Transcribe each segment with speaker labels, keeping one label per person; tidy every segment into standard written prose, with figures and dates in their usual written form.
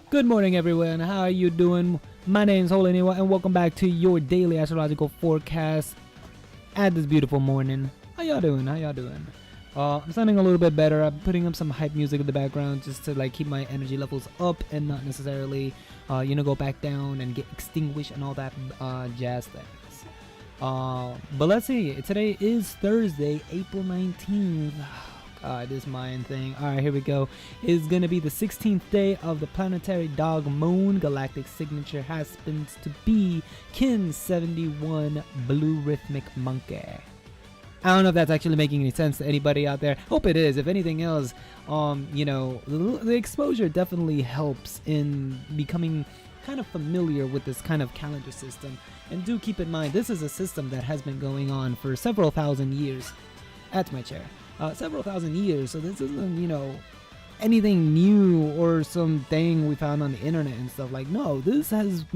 Speaker 1: Good morning, everyone. How are you doing? My name is HolyNiwa, and welcome back to your daily astrological forecast at this beautiful morning. How y'all doing? I'm sounding a little bit better. I'm putting up some hype music in the background just to like keep my energy levels up and not necessarily, go back down and get extinguished and all that jazz things. But let's see. Today is Thursday, April 19th. This Mayan thing. Alright, here we go. It's gonna be the 16th day of the planetary dog moon. Galactic signature happens to be Kin 71 Blue Rhythmic Monkey. I don't know if that's actually making any sense to anybody out there. Hope it is. If anything else, the exposure definitely helps in becoming kind of familiar with this kind of calendar system. And do keep in mind, this is a system that has been going on for several thousand years. That's my chair. Several thousand years, so this isn't, anything new or something we found on the internet and stuff. Like, no, this has,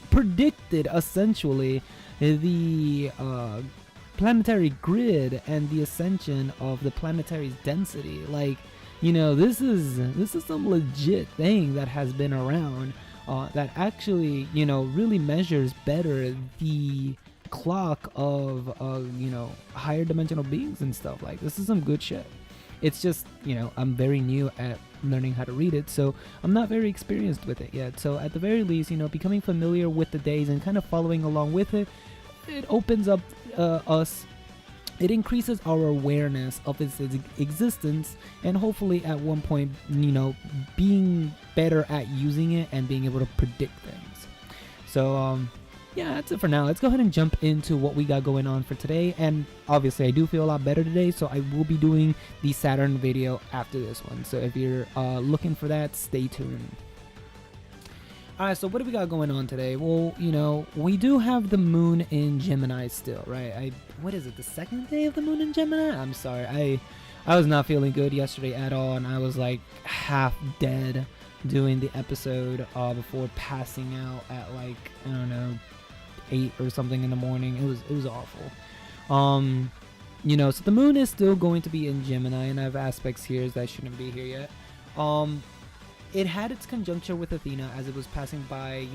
Speaker 1: predicted essentially the planetary grid and the ascension of the planetary's density. Like, this is some legit thing that has been around that actually, really measures better the clock of higher dimensional beings and stuff. Like, this is some good shit. It's just, I'm very new at learning how to read it, so I'm not very experienced with it yet. So at the very least, becoming familiar with the days and kind of following along with it, it opens up it increases our awareness of its existence, and hopefully at one point, being better at using it and being able to predict things. So yeah, that's it for now. Let's go ahead and jump into what we got going on for today. And obviously, I do feel a lot better today, so I will be doing the Saturn video after this one. So if you're looking for that, stay tuned. Alright, so what do we got going on today? Well, we do have the moon in Gemini still, right? What is it, the second day of the moon in Gemini? I'm sorry, I was not feeling good yesterday at all, and I was like half dead doing the episode before passing out at like, I don't know, 8 or something in the morning. It was awful. So the moon is still going to be in Gemini, and I have aspects here that shouldn't be here yet. It had its conjunction with Athena as it was passing by,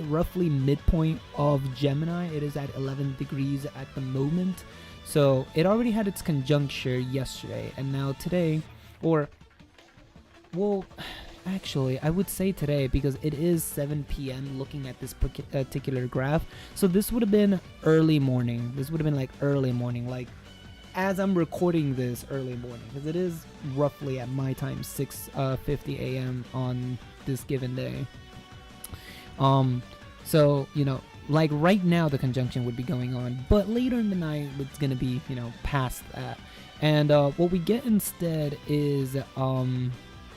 Speaker 1: roughly midpoint of Gemini. It is at 11 degrees at the moment. So it already had its conjuncture yesterday, and now today, actually, I would say today, because it is 7 p.m. looking at this particular graph. So this would have been early morning. This would have been like early morning, like as I'm recording this early morning, because it is roughly at my time 6:50 a.m. on this given day. So, like right now the conjunction would be going on, but later in the night it's going to be, past that. And what we get instead is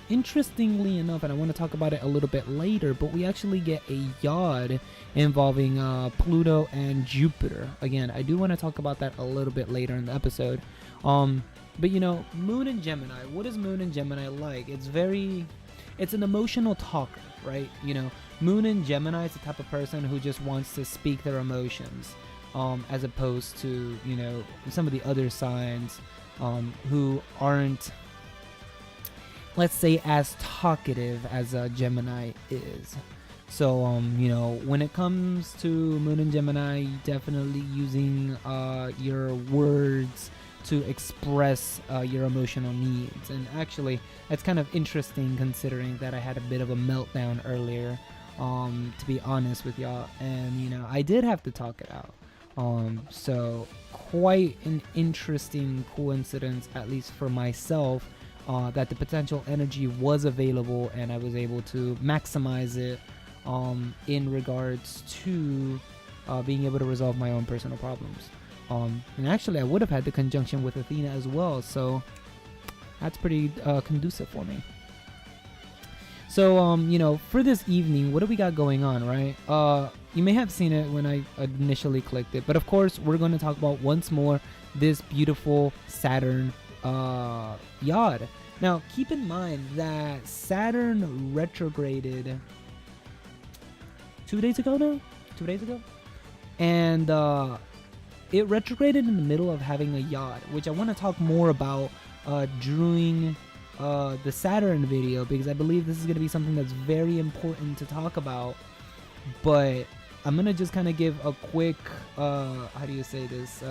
Speaker 1: interestingly enough, and I want to talk about it a little bit later, but we actually get a yod involving Pluto and Jupiter. Again, I do want to talk about that a little bit later in the episode. But moon in Gemini, what is moon in Gemini like? It's an emotional talker, right? Moon in Gemini is the type of person who just wants to speak their emotions, as opposed to, some of the other signs who aren't, let's say, as talkative as Gemini is. So, when it comes to moon in Gemini, definitely using your words to express your emotional needs. And actually, that's kind of interesting considering that I had a bit of a meltdown earlier, to be honest with y'all. And, I did have to talk it out. So, quite an interesting coincidence, at least for myself, that the potential energy was available and I was able to maximize it in regards to being able to resolve my own personal problems. And actually I would have had the conjunction with Athena as well, so that's pretty conducive for me. So for this evening, what do we got going on, right? You may have seen it when I initially clicked it, but of course we're going to talk about once more this beautiful Saturn yod. Now keep in mind that Saturn retrograded 2 days ago, and it retrograded in the middle of having a yod, which I want to talk more about during the Saturn video, because I believe this is going to be something that's very important to talk about. But I'm going to just kind of give a quick, how do you say this,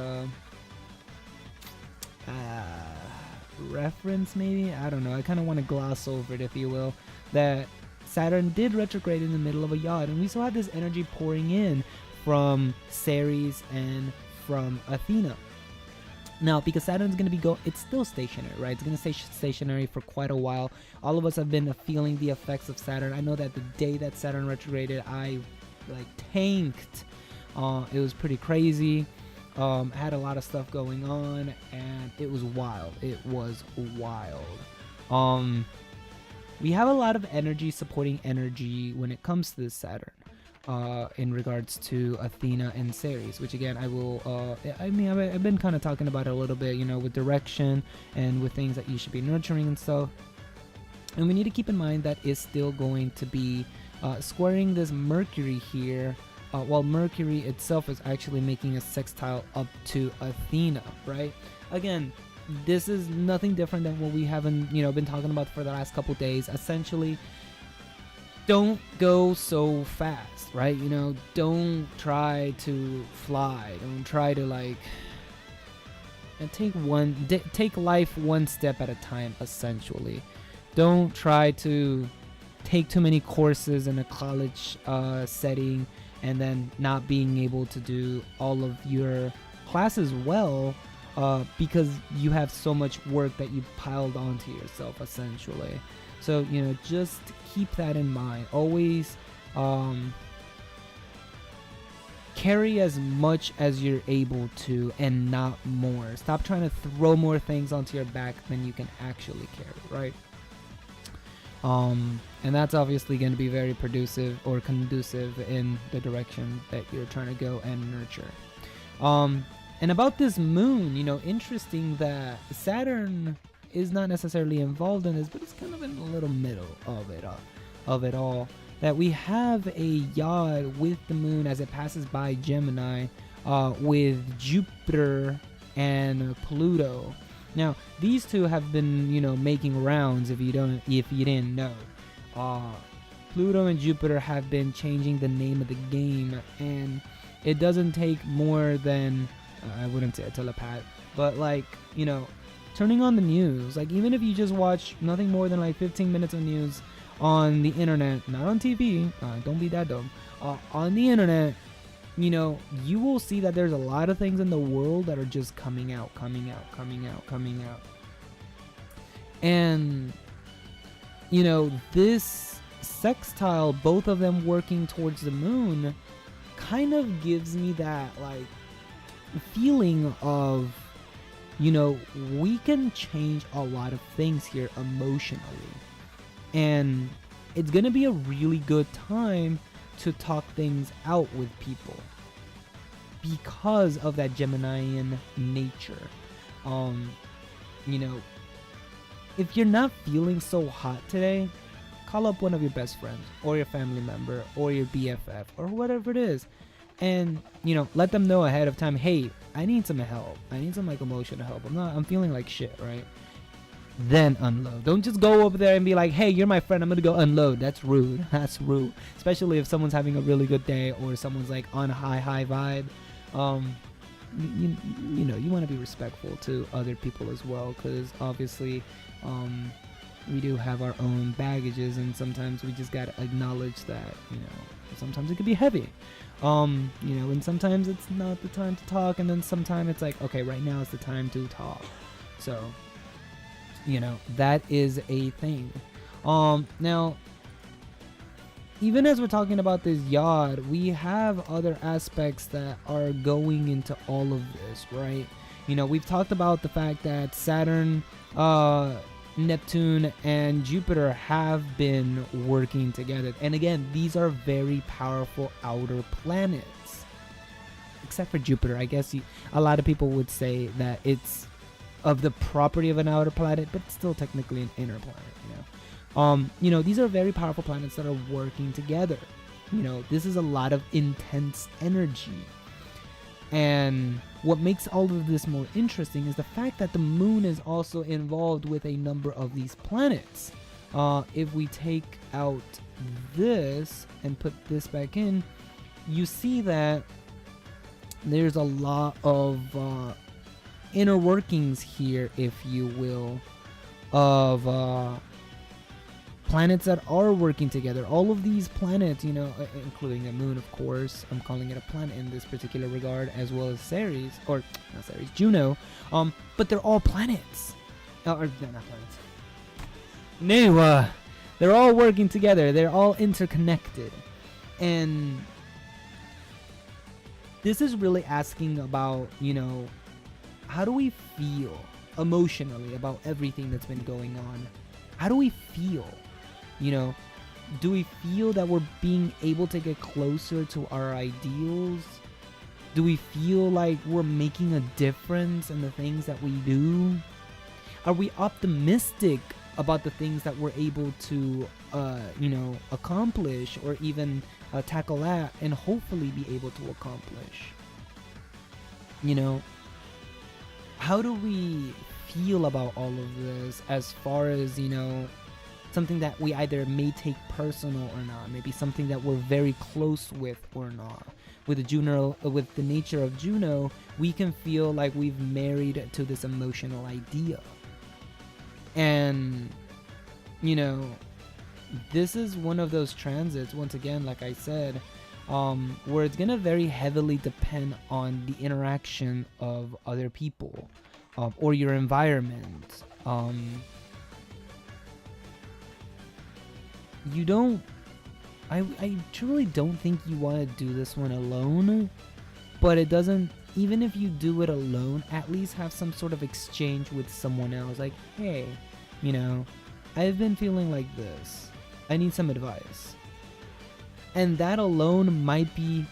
Speaker 1: reference maybe? I don't know. I kind of want to gloss over it, if you will, that Saturn did retrograde in the middle of a yod, and we still have this energy pouring in from Ceres and from Athena. Now, because Saturn's going to be it's still stationary, right? It's going to stay stationary for quite a while. All of us have been feeling the effects of Saturn. I know that the day that Saturn retrograded, I like tanked. It was pretty crazy. Had a lot of stuff going on, and it was wild. It was wild. We have a lot of energy supporting energy when it comes to this Saturn. In regards to Athena and Ceres, which again I will I've been kind of talking about it a little bit, you know, with direction and with things that you should be nurturing and stuff. And we need to keep in mind that is still going to be squaring this Mercury here, while Mercury itself is actually making a sextile up to Athena, right? Again, this is nothing different than what we haven't, you know, been talking about for the last couple days. Essentially, don't go so fast, right? You know, don't try to fly. Don't try to like, and take life one step at a time. Essentially, don't try to take too many courses in a college setting and then not being able to do all of your classes well, because you have so much work that you piled onto yourself, essentially. So, you know, just keep that in mind. Always carry as much as you're able to and not more. Stop trying to throw more things onto your back than you can actually carry, right? And that's obviously going to be very conducive in the direction that you're trying to go and nurture. And about this moon, you know, interesting that Saturn is not necessarily involved in this, but it's kind of in the little middle of it all. That we have a yod with the moon as it passes by Gemini, with Jupiter and Pluto. Now, these two have been, you know, making rounds. If you didn't know, Pluto and Jupiter have been changing the name of the game, and it doesn't take more than I wouldn't say a telepath, but like, you know, turning on the news. Like, even if you just watch nothing more than like 15 minutes of news on the internet, not on TV, don't be that dumb, on the internet, you know, you will see that there's a lot of things in the world that are just coming out. And, you know, this sextile, both of them working towards the moon, kind of gives me that like feeling of, you know, we can change a lot of things here emotionally, and it's gonna be a really good time to talk things out with people because of that Geminian nature. You know, if you're not feeling so hot today, call up one of your best friends or your family member or your BFF or whatever it is, and, you know, let them know ahead of time, hey, I need some help. I need some like emotional help. I'm feeling like shit, right? Then unload. Don't just go over there and be like, hey, you're my friend, I'm gonna go unload. That's rude. That's rude. Especially if someone's having a really good day or someone's like on a high vibe. You know, you want to be respectful to other people as well, because obviously we do have our own baggages, and sometimes we just gotta acknowledge that, you know, sometimes it could be heavy. You know, and sometimes it's not the time to talk, and then sometimes it's like, okay, right now is the time to talk. So, you know, that is a thing. Now, even as we're talking about this yod, we have other aspects that are going into all of this, right? You know, we've talked about the fact that Saturn, Neptune, and Jupiter have been working together. And again, these are very powerful outer planets. Except for Jupiter. I guess a lot of people would say that it's of the property of an outer planet, but it's still technically an inner planet, you know. You know, these are very powerful planets that are working together. You know, this is a lot of intense energy. And what makes all of this more interesting is the fact that the moon is also involved with a number of these planets. If we take out this and put this back in, you see that there's a lot of inner workings here, if you will, of planets that are working together. All of these planets, you know, including the moon, of course, I'm calling it a planet in this particular regard, as well as Ceres, or not Ceres, Juno, but they're all planets. Or they're not planets. No, they're all working together. They're all interconnected. And this is really asking about, you know, how do we feel emotionally about everything that's been going on? How do we feel? You know, do we feel that we're being able to get closer to our ideals? Do we feel like we're making a difference in the things that we do? Are we optimistic about the things that we're able to, you know, accomplish, or even tackle at and hopefully be able to accomplish? You know, how do we feel about all of this as far as, you know, something that we either may take personal or not, maybe something that we're very close with or not? With the Juno, with the nature of Juno, we can feel like we've married to this emotional idea. And, you know, this is one of those transits, once again, like I said, where it's gonna very heavily depend on the interaction of other people, or your environment. You don't, I truly don't think you want to do this one alone, but it doesn't, even if you do it alone, at least have some sort of exchange with someone else. Like, hey, you know, I've been feeling like this. I need some advice. And that alone might be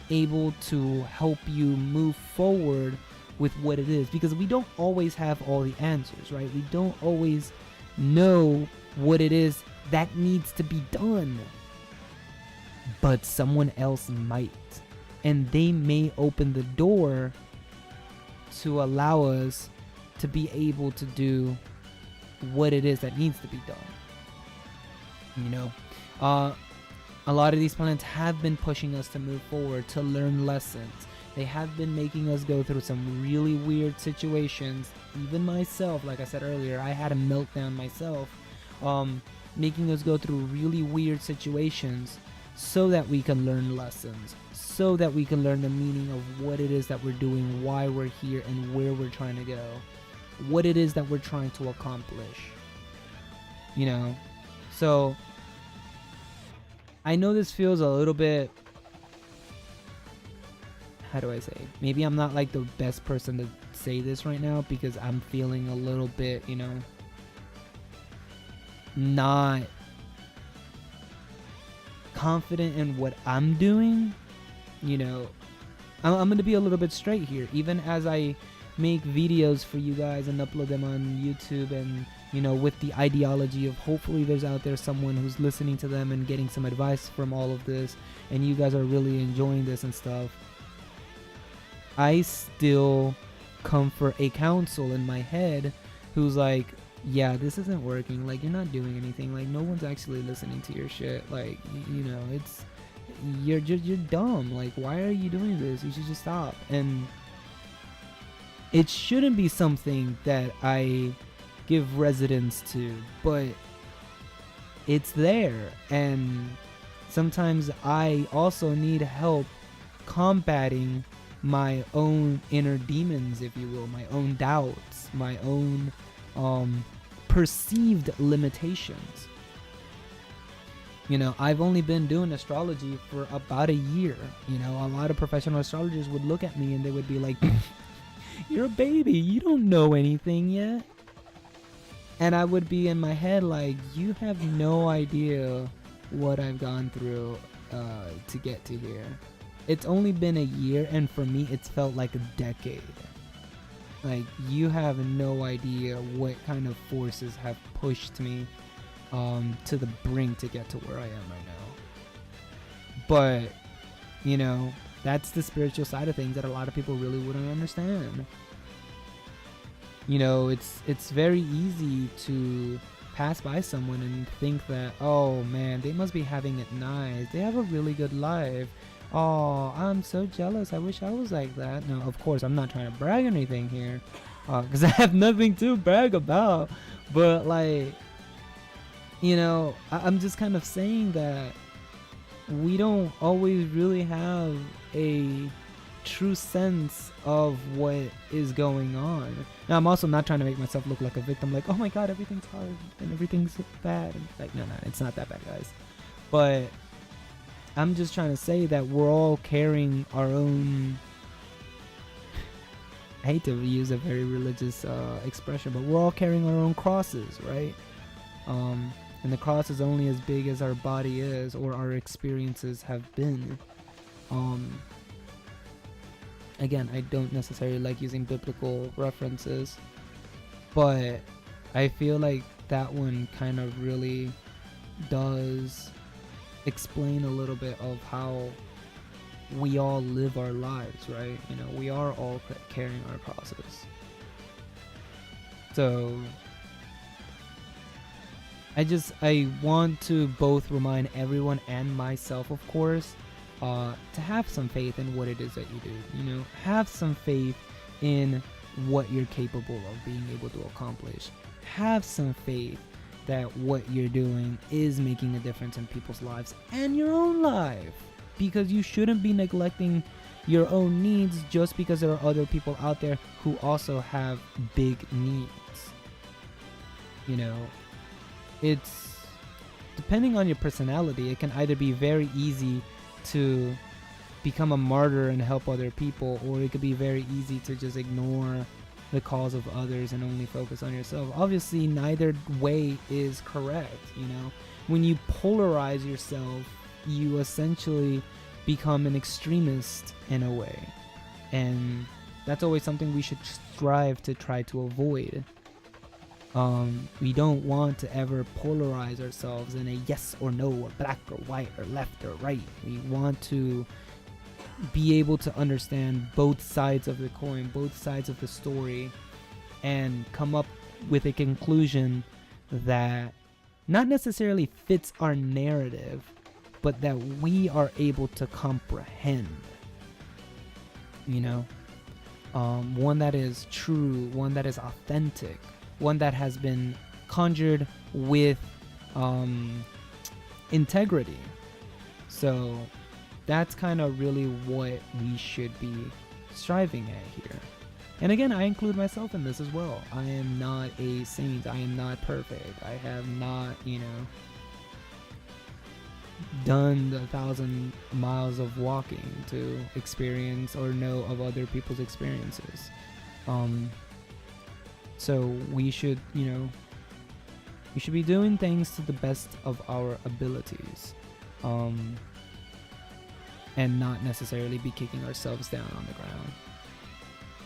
Speaker 1: able to help you move forward with what it is, because we don't always have all the answers, right? We don't always know what it is that needs to be done, but someone else might, and they may open the door to allow us to be able to do what it is that needs to be done. You know, a lot of these planets have been pushing us to move forward, to learn lessons. They have been making us go through some really weird situations. Even myself, like I said earlier, I had a meltdown myself, making us go through really weird situations so that we can learn lessons, so that we can learn the meaning of what it is that we're doing, why we're here, and where we're trying to go, what it is that we're trying to accomplish. You know, so I know this feels a little bit, how do I say, maybe I'm not like the best person to say this right now, because I'm feeling a little bit, you know, not confident in what I'm doing. You know, I'm gonna be a little bit straight here, even as I make videos for you guys and upload them on YouTube, and, you know, with the ideology of hopefully there's out there someone who's listening to them and getting some advice from all of this, and you guys are really enjoying this and stuff. I still come for a counsel in my head who's like, yeah, this isn't working, like, you're not doing anything, like, no one's actually listening to your shit, like, you know, it's, you're dumb, like, why are you doing this? You should just stop. And it shouldn't be something that I give resonance to, but it's there, and sometimes I also need help combating my own inner demons, if you will, my own doubts, my own perceived limitations. You know, I've only been doing astrology for about a year. You know, a lot of professional astrologers would look at me and they would be like, you're a baby, you don't know anything yet. And I would be in my head like, you have no idea what I've gone through to get to here. It's only been a year, and for me it's felt like a decade. Like, you have no idea what kind of forces have pushed me to the brink to get to where I am right now. But, you know, That's the spiritual side of things that a lot of people really wouldn't understand. You know, it's very easy to pass by someone and think that, oh man, they must be having it nice. They have a really good life. Oh, I'm so jealous. I wish I was like that. No, of course, I'm not trying to brag or anything here, because I have nothing to brag about. But like, you know, I'm just kind of saying that we don't always really have a true sense of what is going on. Now, I'm also not trying to make myself look like a victim, like, oh my god, everything's hard and everything's bad. And like, no, it's not that bad, guys. But I'm just trying to say that we're all carrying our own, I hate to use a very religious expression, but we're all carrying our own crosses, right? And the cross is only as big as our body is, or our experiences have been. Again, I don't necessarily like using biblical references, but I feel like that one kind of really does explain a little bit of how we all live our lives, right? You know, we are all carrying our crosses. So I want to both remind everyone and myself, of course, to have some faith in what it is that you do. You know, have some faith in what you're capable of being able to accomplish. Have some faith that what you're doing is making a difference in people's lives and your own life, because you shouldn't be neglecting your own needs just because there are other people out there who also have big needs. You know, it's depending on your personality, it can either be very easy to become a martyr and help other people, or it could be very easy to just ignore the cause of others and only focus on yourself. Obviously, neither way is correct. You know, when you polarize yourself, you essentially become an extremist in a way, and that's always something we should strive to try to avoid. We don't want to ever polarize ourselves in a yes or no, or black or white, or left or right. We want to be able to understand both sides of the coin, both sides of the story, and come up with a conclusion that not necessarily fits our narrative, but that we are able to comprehend. You know, one that is true, one that is authentic, one that has been conjured with integrity. So that's kind of really what we should be striving at here. And again, I include myself in this as well. I am not a saint. I am not perfect. I have not, you know, done the 1,000 miles of walking to experience or know of other people's experiences. So we should, you know, we should be doing things to the best of our abilities, and not necessarily be kicking ourselves down on the ground.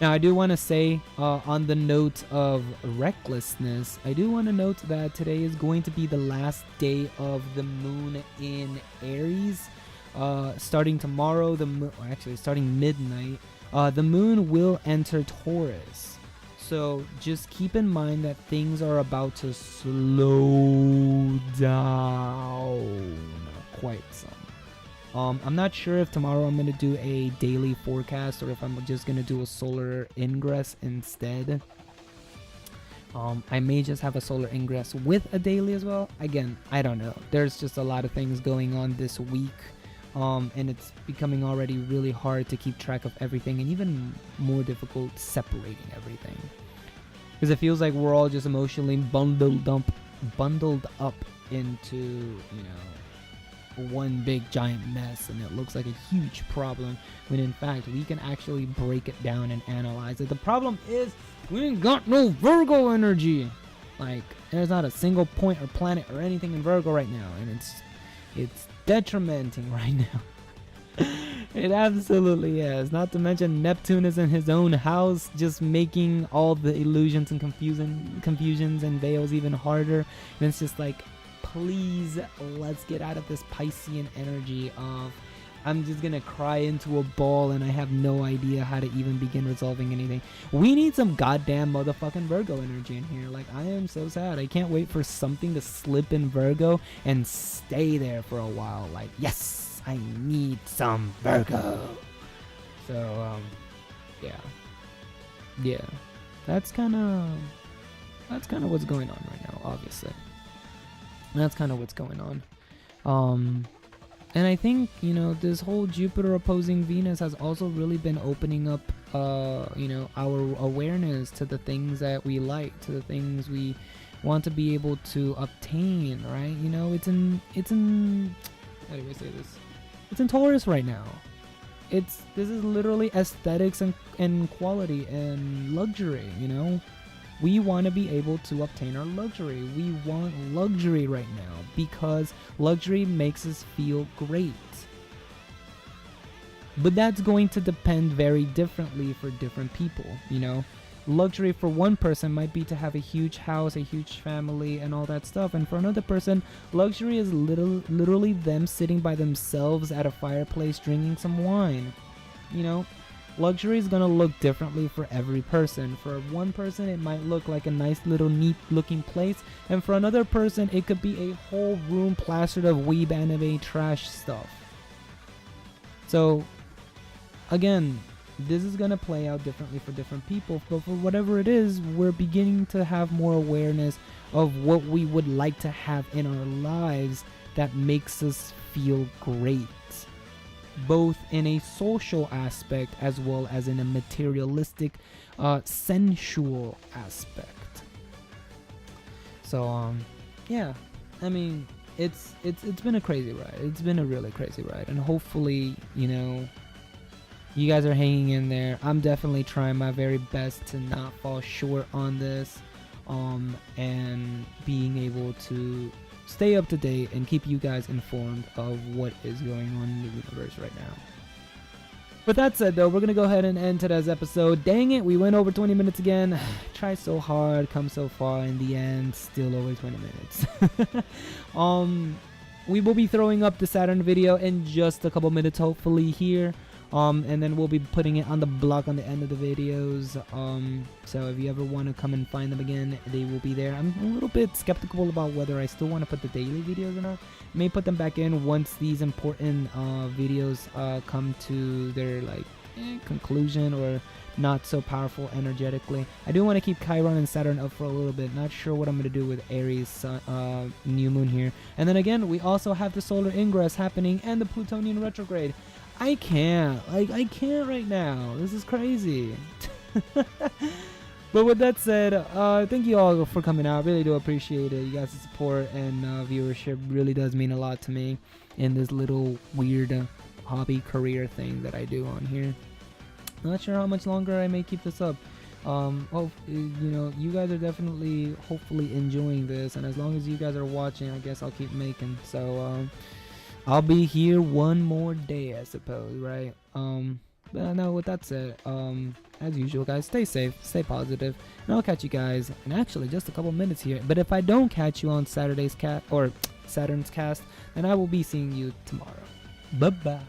Speaker 1: Now, I do want to say, on the note of recklessness, I do want to note that today is going to be the last day of the moon in Aries. Starting tomorrow, actually starting midnight, the moon will enter Taurus. So just keep in mind that things are about to slow down quite some. I'm not sure if tomorrow I'm going to do a daily forecast or if I'm just going to do a solar ingress instead. I may just have a solar ingress with a daily as well. Again, I don't know. There's just a lot of things going on this week. And it's becoming already really hard to keep track of everything, and even more difficult separating everything, because it feels like we're all just emotionally bundled up into, you know, one big giant mess, and it looks like a huge problem when in fact we can actually break it down and analyze it. The problem is we ain't got no Virgo energy. Like, there's not a single point or planet or anything in Virgo right now, and it's detrimenting right now. It absolutely is. Not to mention Neptune is in his own house, just making all the illusions and confusions and veils even harder. And it's just like, please, let's get out of this Piscean energy of I'm just gonna cry into a ball and I have no idea how to even begin resolving anything. We need some goddamn motherfucking Virgo energy in here. Like, I am so sad. I can't wait for something to slip in Virgo and stay there for a while. Like, yes, I need some Virgo. So, yeah, that's kind of what's going on right now, obviously. That's kind of what's going on. And I think, you know, this whole Jupiter opposing Venus has also really been opening up, you know, our awareness to the things that we like, to the things we want to be able to obtain, right? You know, it's in how do I say this? It's in Taurus right now. This is literally aesthetics and quality and luxury, you know? We want to be able to obtain our luxury. We want luxury right now because luxury makes us feel great. But that's going to depend very differently for different people, you know? Luxury for one person might be to have a huge house, a huge family, and all that stuff. And for another person, luxury is literally them sitting by themselves at a fireplace drinking some wine, you know? Luxury is going to look differently for every person. For one person, it might look like a nice little neat looking place. And for another person, it could be a whole room plastered of weeb anime trash stuff. So, again, this is going to play out differently for different people. But for whatever it is, we're beginning to have more awareness of what we would like to have in our lives that makes us feel great. Both in a social aspect as well as in a materialistic, sensual aspect. So, yeah, I mean, it's been a crazy ride. It's been a really crazy ride, and hopefully, you know, you guys are hanging in there. I'm definitely trying my very best to not fall short on this, and being able to stay up to date and keep you guys informed of what is going on in the universe right now. With that said, though, we're gonna go ahead and end today's episode. Dang it, we went over 20 minutes again. Try so hard, come so far, in the end, still over 20 minutes. We will be throwing up the Saturn video in just a couple minutes, hopefully here. And then we'll be putting it on the block on the end of the videos. So if you ever want to come and find them again, they will be there. I'm a little bit skeptical about whether I still want to put the daily videos or not. I may put them back in once these important videos come to their conclusion, or not so powerful energetically. I do want to keep Chiron and Saturn up for a little bit. Not sure what I'm going to do with Aries new moon here. And then again, we also have the solar ingress happening and the Plutonian retrograde. I can't right now. This is crazy. But with that said, thank you all for coming out. Really do appreciate it. You guys' support and viewership really does mean a lot to me in this little weird hobby career thing that I do on here. Not sure how much longer I may keep this up. You know, you guys are definitely hopefully enjoying this, and as long as you guys are watching, I guess I'll keep making. So I'll be here one more day, I suppose, right? But no, with that said, as usual, guys, stay safe, stay positive, and I'll catch you guys in actually just a couple minutes here. But if I don't catch you on Saturn's cast, then I will be seeing you tomorrow. Bye-bye.